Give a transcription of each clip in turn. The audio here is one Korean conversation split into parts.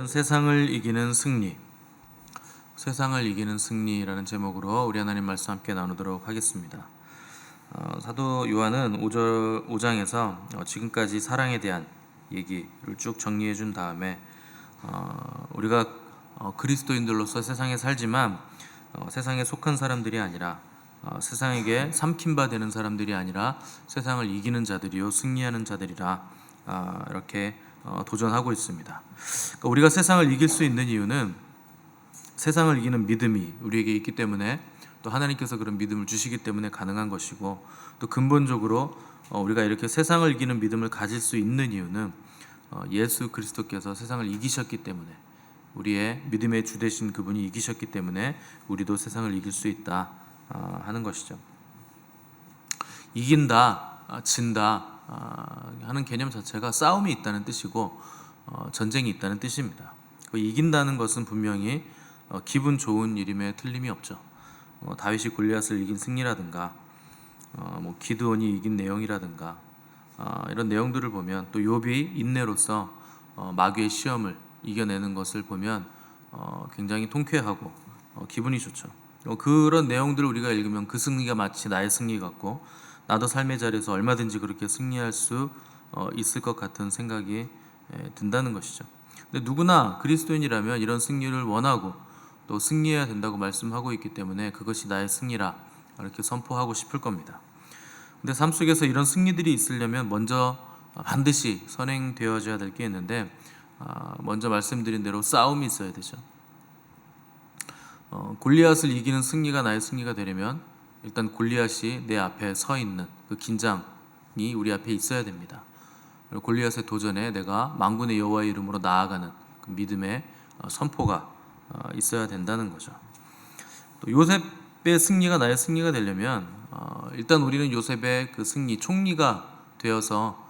오늘은 세상을 이기는 승리, 세상을 이기는 승리라는 제목으로 우리 하나님 말씀 함께 나누도록 하겠습니다. 사도 요한은 5장에서 지금까지 사랑에 대한 얘기를 쭉 정리해 준 다음에 우리가 그리스도인들로서 세상에 살지만 세상에 속한 사람들이 아니라 세상에게 삼킨 바 되는 사람들이 아니라 세상을 이기는 자들이요 승리하는 자들이라 이렇게 도전하고 있습니다. 그러니까 우리가 세상을 이길 수 있는 이유는 세상을 이기는 믿음이 우리에게 있기 때문에, 또 하나님께서 그런 믿음을 주시기 때문에 가능한 것이고, 또 근본적으로 우리가 이렇게 세상을 이기는 믿음을 가질 수 있는 이유는 예수 그리스도께서 세상을 이기셨기 때문에, 우리의 믿음의 주 되신 그분이 이기셨기 때문에 우리도 세상을 이길 수 있다 하는 것이죠. 이긴다, 진다 하는 개념 자체가 싸움이 있다는 뜻이고 전쟁이 있다는 뜻입니다. 이긴다는 것은 분명히 기분 좋은 일임에 틀림이 없죠. 다윗이 골리앗을 이긴 승리라든가 기드온이 이긴 내용이라든가 이런 내용들을 보면, 또 욥이 인내로서 마귀의 시험을 이겨내는 것을 보면 굉장히 통쾌하고 기분이 좋죠. 그런 내용들을 우리가 읽으면 그 승리가 마치 나의 승리 같고, 나도 삶의 자리에서 얼마든지 그렇게 승리할 수 있을 것 같은 생각이 든다는 것이죠. 근데 누구나 그리스도인이라면 이런 승리를 원하고 또 승리해야 된다고 말씀하고 있기 때문에 그것이 나의 승리라 이렇게 선포하고 싶을 겁니다. 근데 삶 속에서 이런 승리들이 있으려면 먼저 반드시 선행되어져야 될 게 있는데, 먼저 말씀드린 대로 싸움이 있어야 되죠. 골리앗을 이기는 승리가 나의 승리가 되려면 일단 골리앗이 내 앞에 서 있는 그 긴장이 우리 앞에 있어야 됩니다. 골리앗의 도전에 내가 만군의 여호와의 이름으로 나아가는 그 믿음의 선포가 있어야 된다는 거죠. 또 요셉의 승리가 나의 승리가 되려면 일단 우리는 요셉의 그 승리, 총리가 되어서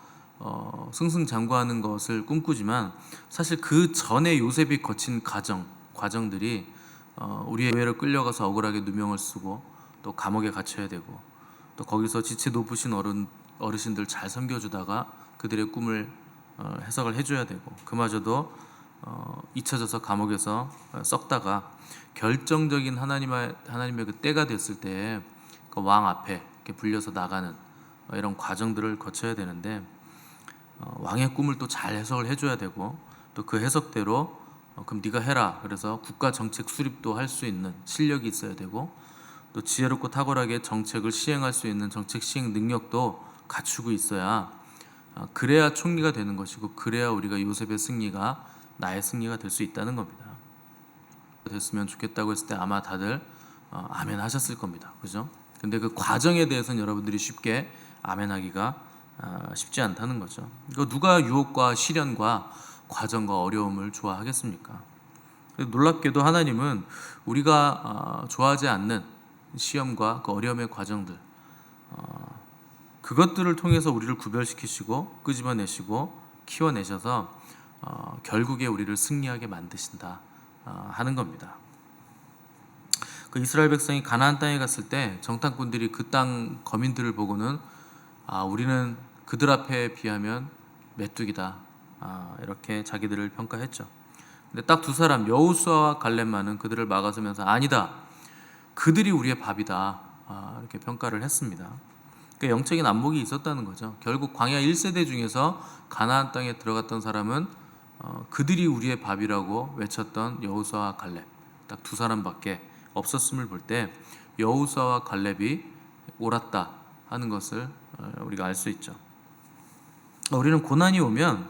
승승장구하는 것을 꿈꾸지만, 사실 그 전에 요셉이 거친 과정들이 우리의 교회로 끌려가서 억울하게 누명을 쓰고 또 감옥에 갇혀야 되고, 또 거기서 지체 높으신 어르신들 잘 섬겨주다가 그들의 꿈을 해석을 해줘야 되고, 그마저도 잊혀져서 감옥에서 썩다가 결정적인 하나님의 그 때가 됐을 때 그 왕 앞에 이렇게 불려서 나가는 이런 과정들을 거쳐야 되는데, 왕의 꿈을 또 잘 해석을 해줘야 되고, 또 그 해석대로 그럼 네가 해라, 그래서 국가 정책 수립도 할 수 있는 실력이 있어야 되고, 또 지혜롭고 탁월하게 정책을 시행할 수 있는 정책 시행 능력도 갖추고 있어야, 그래야 총리가 되는 것이고, 그래야 우리가 요셉의 승리가 나의 승리가 될 수 있다는 겁니다. 됐으면 좋겠다고 했을 때 아마 다들 아멘 하셨을 겁니다. 그죠? 근데 그 과정에 대해서는 여러분들이 쉽게 아멘 하기가 쉽지 않다는 거죠. 누가 유혹과 시련과 과정과 어려움을 좋아하겠습니까? 놀랍게도 하나님은 우리가 좋아하지 않는 시험과 그 어려움의 과정들, 그것들을 통해서 우리를 구별시키시고 끄집어내시고 키워내셔서 결국에 우리를 승리하게 만드신다 하는 겁니다. 그 이스라엘 백성이 가나안 땅에 갔을 때 정탐꾼들이 그 땅 거민들을 보고는 우리는 그들 앞에 비하면 메뚜기다 이렇게 자기들을 평가했죠. 근데 딱 두 사람, 여호수아와 갈렙만은 그들을 막아서면서 아니다, 그들이 우리의 밥이다 이렇게 평가를 했습니다. 그러니까 영적인 안목이 있었다는 거죠. 결국 광야 1세대 중에서 가나안 땅에 들어갔던 사람은 그들이 우리의 밥이라고 외쳤던 여호수아와 갈렙, 딱 두 사람밖에 없었음을 볼 때 여호수아와 갈렙이 옳았다 하는 것을 우리가 알 수 있죠. 우리는 고난이 오면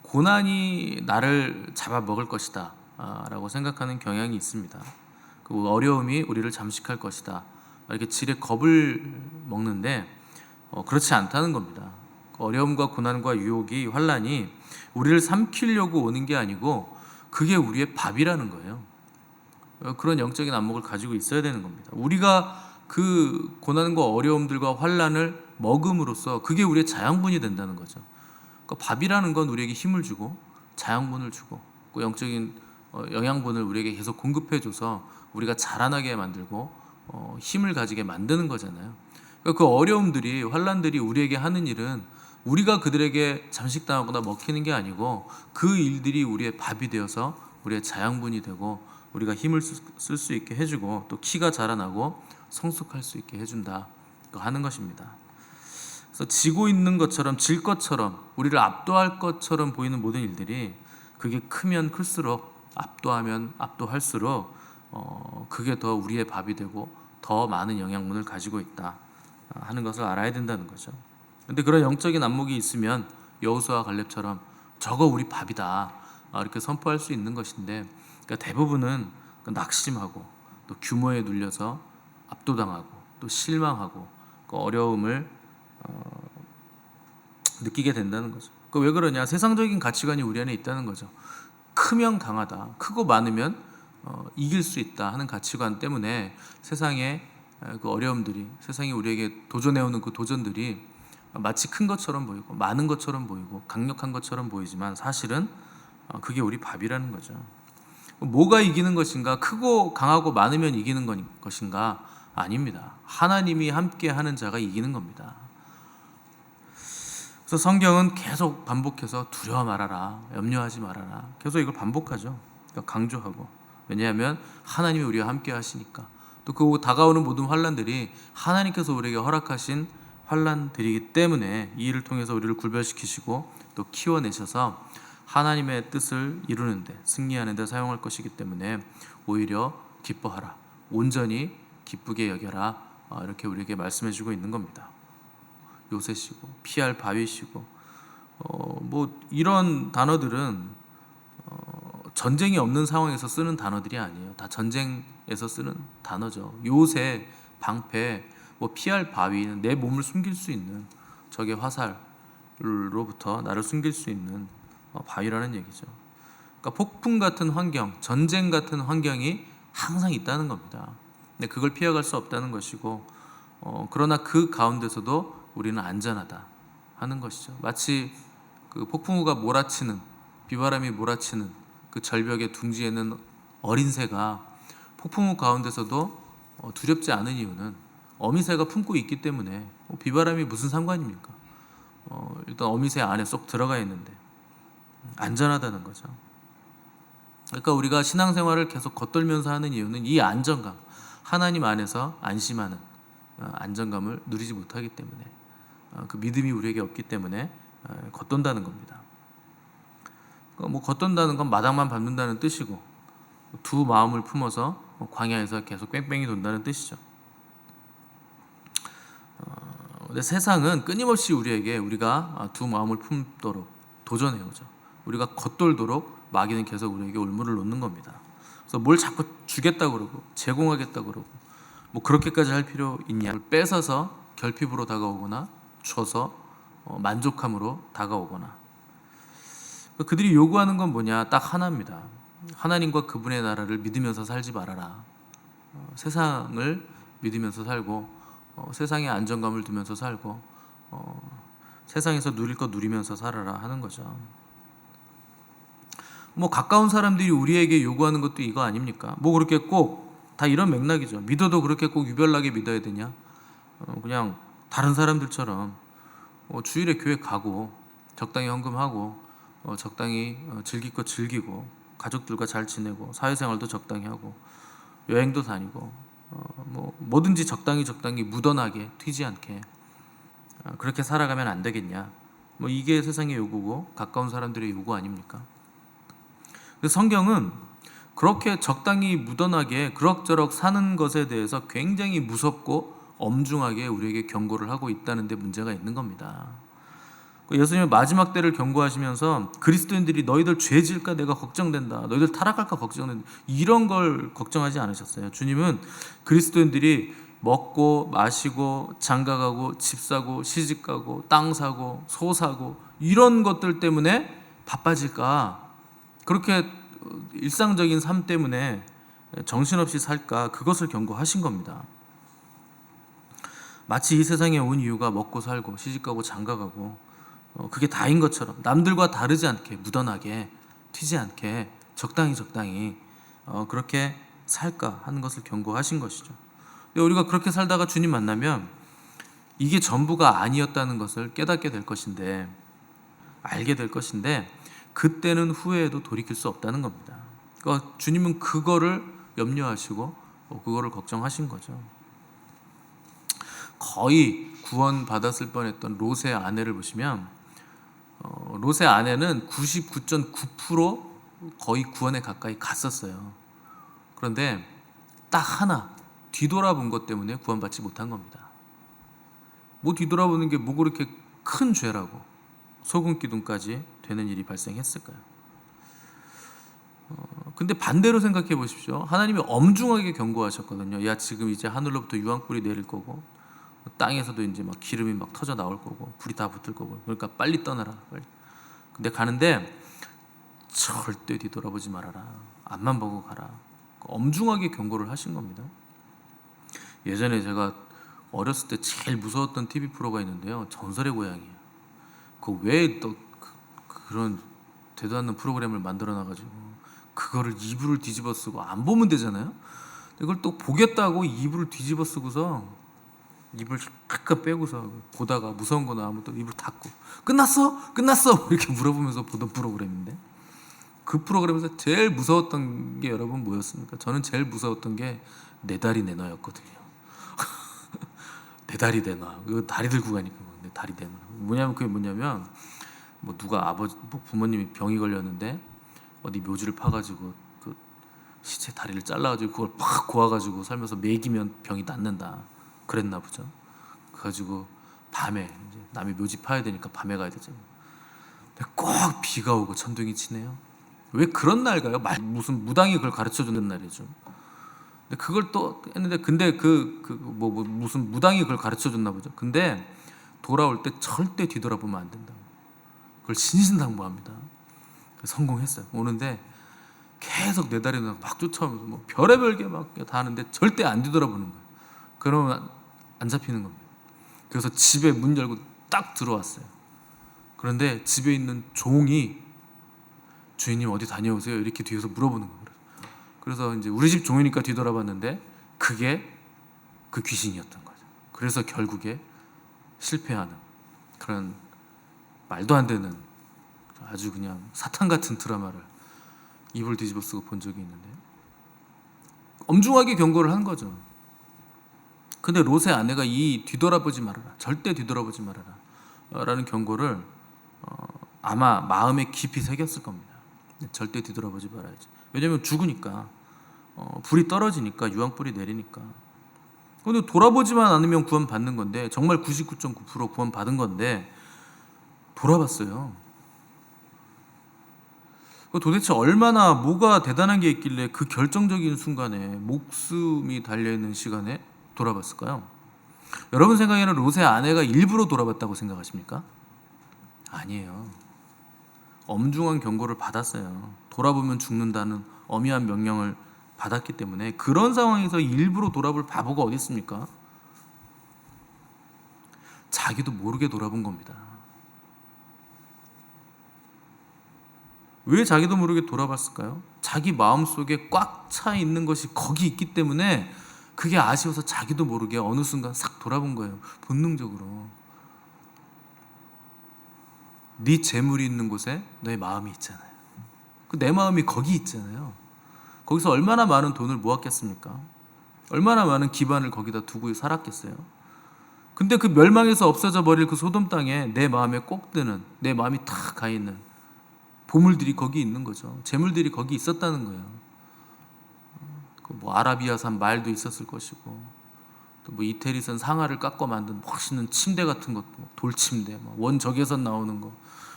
고난이 나를 잡아먹을 것이다 라고 생각하는 경향이 있습니다. 그 어려움이 우리를 잠식할 것이다 이렇게 지레 겁을 먹는데, 그렇지 않다는 겁니다. 어려움과 고난과 유혹이, 환난이 우리를 삼키려고 오는 게 아니고 그게 우리의 밥이라는 거예요. 그런 영적인 안목을 가지고 있어야 되는 겁니다. 우리가 그 고난과 어려움들과 환난을 먹음으로써 그게 우리의 자양분이 된다는 거죠. 그러니까 밥이라는 건 우리에게 힘을 주고 자양분을 주고 그 영적인 영양분을 우리에게 계속 공급해줘서 우리가 자라나게 만들고 힘을 가지게 만드는 거잖아요. 그러니까 그 어려움들이, 환난들이 우리에게 하는 일은 우리가 그들에게 잠식당하거나 먹히는 게 아니고 그 일들이 우리의 밥이 되어서 우리의 자양분이 되고 우리가 힘을 쓸 수 있게 해주고 또 키가 자라나고 성숙할 수 있게 해준다 하는 것입니다. 그래서 지고 있는 것처럼 질 것처럼 우리를 압도할 것처럼 보이는 모든 일들이 그게 크면 클수록 압도하면 압도할수록 그게 더 우리의 밥이 되고 더 많은 영양분을 가지고 있다 하는 것을 알아야 된다는 거죠. 근데 그런 영적인 안목이 있으면 여호수아와 갈렙처럼 저거 우리 밥이다 이렇게 선포할 수 있는 것인데, 그러니까 대부분은 낙심하고 또 규모에 눌려서 압도당하고 또 실망하고 그 어려움을 느끼게 된다는 거죠. 왜 그러냐? 세상적인 가치관이 우리 안에 있다는 거죠. 크면 강하다, 크고 많으면 이길 수 있다 하는 가치관 때문에 세상의 그 어려움들이, 세상이 우리에게 도전해오는 그 도전들이 마치 큰 것처럼 보이고 많은 것처럼 보이고 강력한 것처럼 보이지만 사실은 그게 우리 밥이라는 거죠. 뭐가 이기는 것인가? 크고 강하고 많으면 이기는 것인가? 아닙니다. 하나님이 함께 하는 자가 이기는 겁니다. 그래서 성경은 계속 반복해서 두려워 말아라, 염려하지 말아라, 계속 이걸 반복하죠. 그러니까 강조하고. 왜냐하면 하나님이 우리와 함께 하시니까. 또 그 다가오는 모든 환난들이 하나님께서 우리에게 허락하신 환난들이기 때문에 이 일을 통해서 우리를 구별시키시고 또 키워내셔서 하나님의 뜻을 이루는데, 승리하는 데 사용할 것이기 때문에 오히려 기뻐하라, 온전히 기쁘게 여겨라, 이렇게 우리에게 말씀해주고 있는 겁니다. 요새시고 피할 바위시고 뭐 이런 단어들은 전쟁이 없는 상황에서 쓰는 단어들이 아니에요. 다 전쟁에서 쓰는 단어죠. 요새, 방패, 뭐 피할 바위는 내 몸을 숨길 수 있는, 적의 화살로부터 나를 숨길 수 있는 바위라는 얘기죠. 그러니까 폭풍 같은 환경, 전쟁 같은 환경이 항상 있다는 겁니다. 근데 그걸 피해갈 수 없다는 것이고, 그러나 그 가운데서도 우리는 안전하다 하는 것이죠. 마치 그 폭풍우가 몰아치는, 비바람이 몰아치는 그 절벽의 둥지에는 어린 새가 폭풍우 가운데서도 두렵지 않은 이유는 어미새가 품고 있기 때문에. 비바람이 무슨 상관입니까? 일단 어미새 안에 쏙 들어가 있는데 안전하다는 거죠. 그러니까 우리가 신앙생활을 계속 겉돌면서 하는 이유는 이 안정감, 하나님 안에서 안심하는 안정감을 누리지 못하기 때문에, 그 믿음이 우리에게 없기 때문에 겉돈다는 겁니다. 뭐 겉돈다는 건 마당만 밟는다는 뜻이고, 두 마음을 품어서 광야에서 계속 뺑뺑이 돈다는 뜻이죠. 근데 세상은 끊임없이 우리에게 우리가 두 마음을 품도록 도전해오죠. 우리가 겉돌도록 마귀는 계속 우리에게 올무를 놓는 겁니다. 그래서 뭘 자꾸 주겠다고 그러고 제공하겠다고 그러고, 뭐 그렇게까지 할 필요 있냐? 뺏어서 결핍으로 다가오거나 줘서 만족함으로 다가오거나. 그들이 요구하는 건 뭐냐? 딱 하나입니다. 하나님과 그분의 나라를 믿으면서 살지 말아라. 세상을 믿으면서 살고, 세상의 안정감을 두면서 살고, 세상에서 누릴 거 누리면서 살아라 하는 거죠. 뭐 가까운 사람들이 우리에게 요구하는 것도 이거 아닙니까? 뭐 그렇게 꼭 다 이런 맥락이죠. 믿어도 그렇게 꼭 유별나게 믿어야 되냐? 그냥 다른 사람들처럼 주일에 교회 가고 적당히 헌금하고 적당히 즐길 거 즐기고 가족들과 잘 지내고 사회생활도 적당히 하고 여행도 다니고 뭐 뭐든지 적당히 묻어나게 튀지 않게 그렇게 살아가면 안 되겠냐? 뭐 이게 세상의 요구고 가까운 사람들의 요구 아닙니까? 성경은 그렇게 적당히 묻어나게 그럭저럭 사는 것에 대해서 굉장히 무섭고 엄중하게 우리에게 경고를 하고 있다는 데 문제가 있는 겁니다. 예수님은 마지막 때를 경고하시면서 그리스도인들이 너희들 죄 지을까 내가 걱정된다, 너희들 타락할까 걱정된다, 이런 걸 걱정하지 않으셨어요. 주님은 그리스도인들이 먹고 마시고 장가가고 집 사고 시집 가고 땅 사고 소 사고 이런 것들 때문에 바빠질까, 그렇게 일상적인 삶 때문에 정신없이 살까, 그것을 경고하신 겁니다. 마치 이 세상에 온 이유가 먹고 살고 시집가고 장가가고 그게 다인 것처럼 남들과 다르지 않게 묻어나게 튀지 않게 적당히 그렇게 살까 하는 것을 경고하신 것이죠. 근데 우리가 그렇게 살다가 주님 만나면 이게 전부가 아니었다는 것을 깨닫게 될 것인데, 알게 될 것인데, 그때는 후회해도 돌이킬 수 없다는 겁니다. 그러니까 주님은 그거를 염려하시고 그거를 걱정하신 거죠. 거의 구원 받았을 뻔했던 롯의 아내를 보시면 롯의 아내는 99.9% 거의 구원에 가까이 갔었어요. 그런데 딱 하나 뒤돌아본 것 때문에 구원받지 못한 겁니다. 뭐 뒤돌아보는 게 뭐 그렇게 큰 죄라고 소금 기둥까지 되는 일이 발생했을까요? 근데 반대로 생각해 보십시오. 하나님이 엄중하게 경고하셨거든요. 야, 지금 이제 하늘로부터 유황불이 내릴 거고 땅에서도 이제 막 기름이 막 터져 나올 거고 불이 다 붙을 거고, 그러니까 빨리 떠나라, 빨리. 근데 가는데 절대 뒤돌아보지 말아라, 앞만 보고 가라. 엄중하게 경고를 하신 겁니다. 예전에 제가 어렸을 때 제일 무서웠던 TV 프로가 있는데요, 전설의 고향이에요. 그 왜 또 그런 되도 않는 프로그램을 만들어 놔가지고 그거를 이불을 뒤집어 쓰고 안 보면 되잖아요. 이걸 또 보겠다고 이불을 뒤집어 쓰고서 입을 깎아 빼고서 보다가 무서운 거 나오면 또 입을 닫고 끝났어? 끝났어? 이렇게 물어보면서 보던 프로그램인데, 그 프로그램에서 제일 무서웠던 게 여러분 뭐였습니까? 저는 제일 무서웠던 게 내 다리 내놔였거든요. 내 다리 내놔. 이거 다리 들고 가니까 내 다리 내놔. 뭐냐면 그게 뭐냐면 뭐 누가 아버지 뭐 부모님이 병이 걸렸는데 어디 묘지를 파가지고 그 시체 다리를 잘라가지고 그걸 팍 고아가지고 살면서 먹이면 병이 낫는다. 그랬나 보죠. 그래가지고 밤에 이제 남의 묘지 파야 되니까 밤에 가야 되잖아요. 근데 꼭 비가 오고 천둥이 치네요. 왜 그런 날 가요? 무슨 무당이 그걸 가르쳐 주는 날이죠. 근데 그걸 또 했는데, 근데 무슨 무당이 그걸 가르쳐 줬나 보죠. 근데 돌아올 때 절대 뒤돌아보면 안 된다고. 그걸 신신당부합니다. 성공했어요. 오는데 계속 내 다리는 막 쫓아오면서 뭐 별의별 게 막 다 하는데 절대 안 뒤돌아보는 거예요. 그러면 안 잡히는 겁니다. 그래서 집에 문 열고 딱 들어왔어요. 그런데 집에 있는 종이 주인님 어디 다녀오세요? 이렇게 뒤에서 물어보는 거예요. 그래서 이제 우리 집 종이니까 뒤돌아봤는데 그게 그 귀신이었던 거죠. 그래서 결국에 실패하는 그런 말도 안 되는 아주 그냥 사탄 같은 드라마를 입을 뒤집어 쓰고 본 적이 있는데, 엄중하게 경고를 한 거죠. 근데 롯의 아내가 이 뒤돌아보지 말아라, 절대 뒤돌아보지 말아라 라는 경고를 아마 마음에 깊이 새겼을 겁니다. 절대 뒤돌아보지 말아야지. 왜냐면 죽으니까, 불이 떨어지니까, 유황불이 내리니까. 근데 돌아보지만 않으면 구원 받는 건데, 정말 99.9% 구원 받은 건데 돌아봤어요. 도대체 얼마나 뭐가 대단한 게 있길래 그 결정적인 순간에, 목숨이 달려있는 시간에 돌아봤을까요? 여러분 생각에는 롯의 아내가 일부러 돌아봤다고 생각하십니까? 아니에요. 엄중한 경고를 받았어요. 돌아보면 죽는다는 엄연한 명령을 받았기 때문에. 그런 상황에서 일부러 돌아볼 바보가 어디 있습니까? 자기도 모르게 돌아본 겁니다. 왜 자기도 모르게 돌아봤을까요? 자기 마음속에 꽉 차 있는 것이 거기 있기 때문에 그게 아쉬워서 자기도 모르게 어느 순간 싹 돌아본 거예요. 본능적으로. 네 재물이 있는 곳에 너의 마음이 있잖아요. 내 마음이 거기 있잖아요. 거기서 얼마나 많은 돈을 모았겠습니까? 얼마나 많은 기반을 거기다 두고 살았겠어요. 근데 그 멸망에서 없어져 버릴 그 소돔 땅에 내 마음에 꼭 드는, 내 마음이 탁 가 있는 보물들이 거기 있는 거죠. 재물들이 거기 있었다는 거예요. 뭐 아라비아산 말도 있었을 것이고, 또 뭐 이태리산 상아를 깎아 만든 멋있는 침대 같은 것도, 돌침대, 원적외선 나오는 거,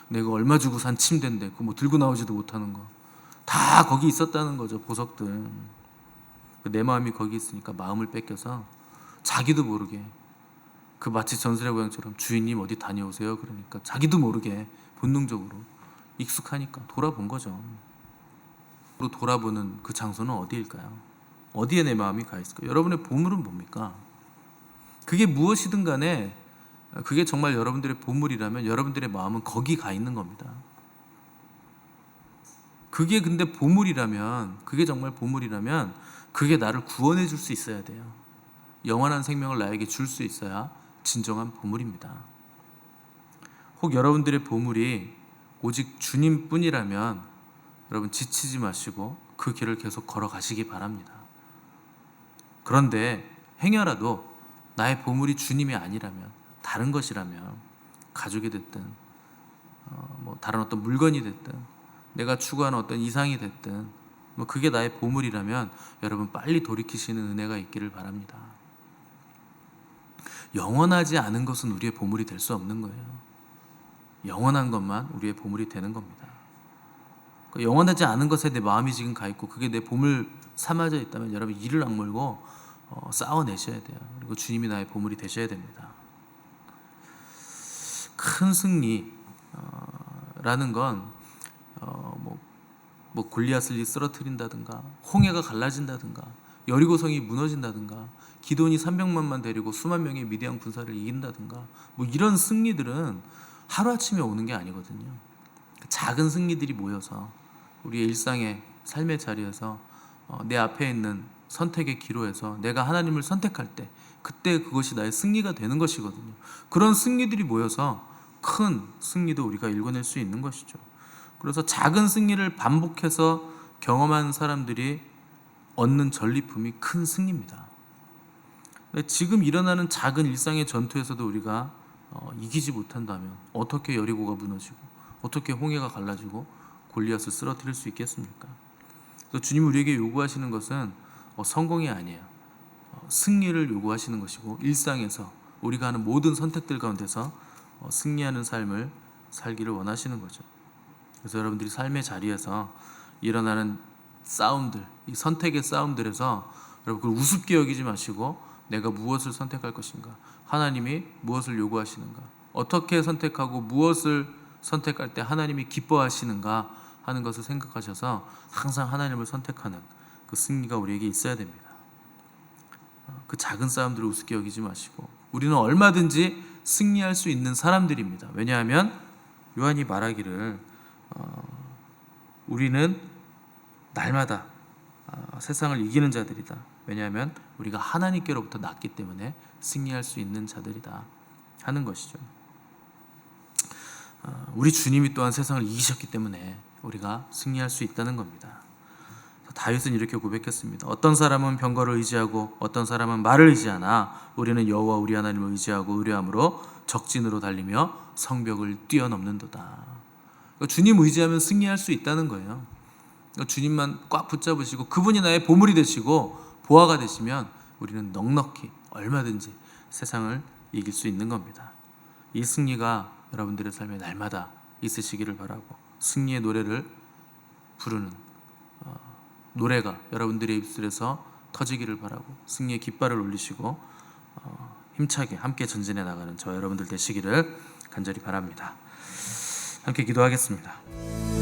내가 얼마 주고 산 침대인데 그거 뭐 들고 나오지도 못하는 거, 다 거기 있었다는 거죠. 보석들. 내 마음이 거기 있으니까 마음을 뺏겨서 자기도 모르게, 그 마치 전설의 고향처럼 주인님 어디 다녀오세요 그러니까 자기도 모르게 본능적으로 익숙하니까 돌아본 거죠. 돌아보는 그 장소는 어디일까요? 어디에 내 마음이 가 있을까요? 여러분의 보물은 뭡니까? 그게 무엇이든 간에 그게 정말 여러분들의 보물이라면 여러분들의 마음은 거기 가 있는 겁니다. 그게 근데 보물이라면, 그게 정말 보물이라면 그게 나를 구원해 줄 수 있어야 돼요. 영원한 생명을 나에게 줄 수 있어야 진정한 보물입니다. 혹 여러분들의 보물이 오직 주님뿐이라면 여러분 지치지 마시고 그 길을 계속 걸어가시기 바랍니다. 그런데 행여라도 나의 보물이 주님이 아니라면, 다른 것이라면, 가족이 됐든 다른 어떤 물건이 됐든 내가 추구하는 어떤 이상이 됐든 그게 나의 보물이라면 여러분 빨리 돌이키시는 은혜가 있기를 바랍니다. 영원하지 않은 것은 우리의 보물이 될 수 없는 거예요. 영원한 것만 우리의 보물이 되는 겁니다. 영원하지 않은 것에 내 마음이 지금 가 있고 그게 내 보물 삼아져 있다면 여러분 이를 악물고 싸워내셔야 돼요. 그리고 주님이 나의 보물이 되셔야 됩니다. 큰 승리라는 건 골리앗을 쓰러뜨린다든가, 홍해가 갈라진다든가, 여리고성이 무너진다든가, 기드온이 300만만 데리고 수만 명의 미디안 군사를 이긴다든가, 이런 승리들은 하루아침에 오는 게 아니거든요. 작은 승리들이 모여서 우리의 일상의 삶의 자리에서 내 앞에 있는 선택의 기로에서 내가 하나님을 선택할 때 그때 그것이 나의 승리가 되는 것이거든요. 그런 승리들이 모여서 큰 승리도 우리가 일궈낼 수 있는 것이죠. 그래서 작은 승리를 반복해서 경험한 사람들이 얻는 전리품이 큰 승리입니다. 지금 일어나는 작은 일상의 전투에서도 우리가 이기지 못한다면 어떻게 여리고가 무너지고 어떻게 홍해가 갈라지고 골리앗을 쓰러뜨릴 수 있겠습니까? 그래서 주님 우리에게 요구하시는 것은 성공이 아니에요. 승리를 요구하시는 것이고, 일상에서 우리가 하는 모든 선택들 가운데서 승리하는 삶을 살기를 원하시는 거죠. 그래서 여러분들이 삶의 자리에서 일어나는 싸움들, 이 선택의 싸움들에서 여러분 그걸 우습게 여기지 마시고 내가 무엇을 선택할 것인가, 하나님이 무엇을 요구하시는가, 어떻게 선택하고 무엇을 선택할 때 하나님이 기뻐하시는가 하는 것을 생각하셔서 항상 하나님을 선택하는 그 승리가 우리에게 있어야 됩니다. 그 작은 싸움들을 우습게 여기지 마시고 우리는 얼마든지 승리할 수 있는 사람들입니다. 왜냐하면 요한이 말하기를 우리는 날마다 세상을 이기는 자들이다. 왜냐하면 우리가 하나님께로부터 났기 때문에 승리할 수 있는 자들이다 하는 것이죠. 우리 주님이 또한 세상을 이기셨기 때문에 우리가 승리할 수 있다는 겁니다. 다윗은 이렇게 고백했습니다. 어떤 사람은 병거를 의지하고 어떤 사람은 말을 의지하나 우리는 여호와 우리 하나님을 의지하고 의뢰함으로 적진으로 달리며 성벽을 뛰어넘는도다. 그러니까 주님 의지하면 승리할 수 있다는 거예요. 그러니까 주님만 꽉 붙잡으시고 그분이 나의 보물이 되시고 보화가 되시면 우리는 넉넉히 얼마든지 세상을 이길 수 있는 겁니다. 이 승리가 여러분들의 삶에 날마다 있으시기를 바라고, 승리의 노래를 부르는 노래가 여러분들의 입술에서 터지기를 바라고, 승리의 깃발을 올리시고 힘차게 함께 전진해 나가는 저 여러분들 되시기를 간절히 바랍니다. 함께 기도하겠습니다.